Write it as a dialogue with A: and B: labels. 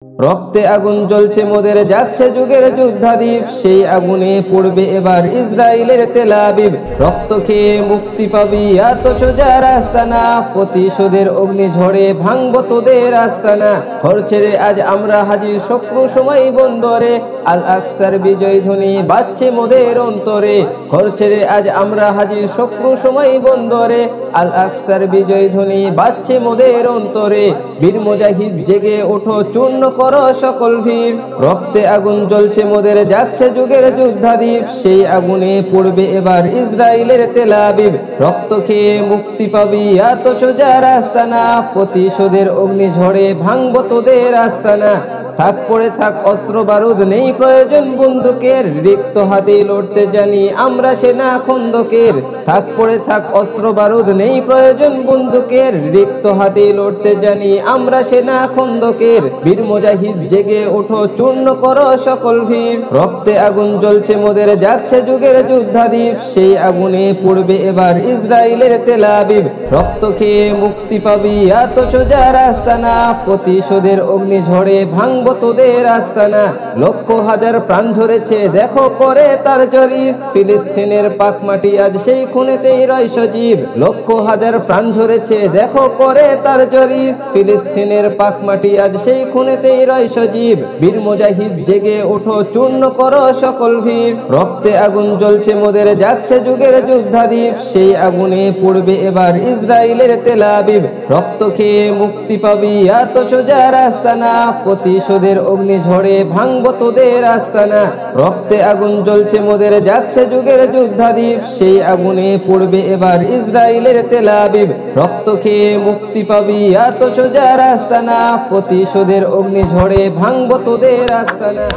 A: রক্তে আগুন জ্বলছে মোদের, জাগছে যুগের যোদ্ধাদীপ। সেই আগুনে পড়বে এবার ইসরায়েলের তেল আবিব। রক্ত খেয়ে মুক্তি পাবি, এত সোজা রাস্তা না। প্রতিশোধের অগ্নি ঝড়ে ভাঙবো তোদের আস্তানা। ঘর ছেড়ে আজ আমরা হাজির শত্রু সময় বন্দরে। আল আকসার বিজয় ধ্বনি বাজছে মোদের অন্তরে। ঘর ছেড়ে আজ আমরা হাজির শত্রু সময় বন্দরে। আল আকসার বিজয় ধ্বনি বাজছে মোদের অন্তরে। বীর মুজাহিদ জেগে ওঠো, চূর্ণ করো সকল ভিড়। রক্তে আগুন জ্বলছে মোদের, জাগছে যুগের যোদ্ধাদীপ। সেই আগুনে পড়বে এবার ইসরায়েলের তেল আবিব। রক্ত খেয়ে মুক্তি পাবি, এত সোজা রাস্তা না। প্রতিশোধের অগ্নি ঝড়ে ভাঙবো তোদের আস্তানা। থাক পড়ে থাক অস্ত্র বারুদ, নেই প্রয়োজন বন্দুকের। রিক্ত হাতে লড়তে জানি আমরা সেনা খন্দকের। থাক পড়ে থাক অস্ত্র বারুদ, নেই প্রয়োজন বন্দুকের। রিক্ত হাতে লড়তে জানি আমরা সেনা খন্দকের। বীর মুজাহিদ জেগে ওঠো, চূর্ণ করো সকল ভিড়। রক্তে আগুন জ্বলছে মোদের, জাগছে যুগের যোদ্ধাদীপ। সেই আগুনে পড়বে এবার ইসরায়েলের তেল আবিব। রক্ত খেয়ে মুক্তি পাবি, এত সোজা রাস্তা না। প্রতিশোধের অগ্নি ঝড়ে ভাঙবো তোদের আস্তানা। লক্ষ হাজার প্রাণ ঝরেছে দেখো করে তার জরিপ। ফিলিস্তিনের পাক মাটি আজ সেই খুনেতেই রয় সজীব। লক্ষ হাজার প্রাণ ঝরেছে দেখো করে তার জরিপ। ফিলিস্তিনের পাক মাটি আজ সেই খুনেতেই রয় সজীব। বীর মুজাহিদ জেগে ওঠো, চূর্ণ করো সকল ভিড়। রক্তে আগুন জ্বলছে মোদের, জাগছে যুগের যোদ্ধাদীপ। সেই আগুনে পড়বে এবার ইসরায়েলের তেল আবিব। রক্ত খেয়ে মুক্তি পাবি, এত সোজা রাস্তা না। প্রতিশোধের অগ্নি ঝড়ে ভাঙবো তোদের আস্তানা। রক্তে আগুন জ্বলছে মোদের, জাগছে যুগের যোদ্ধাদীপ। সেই আগুনে পড়বে এবার ইসরায়েলের তেল আবিব। রক্ত খেয়ে মুক্তি পাবি, এত সোজা রাস্তা না। প্রতিশোধের অগ্নি ঝড়ে ভাঙবো তোদের আস্তানা।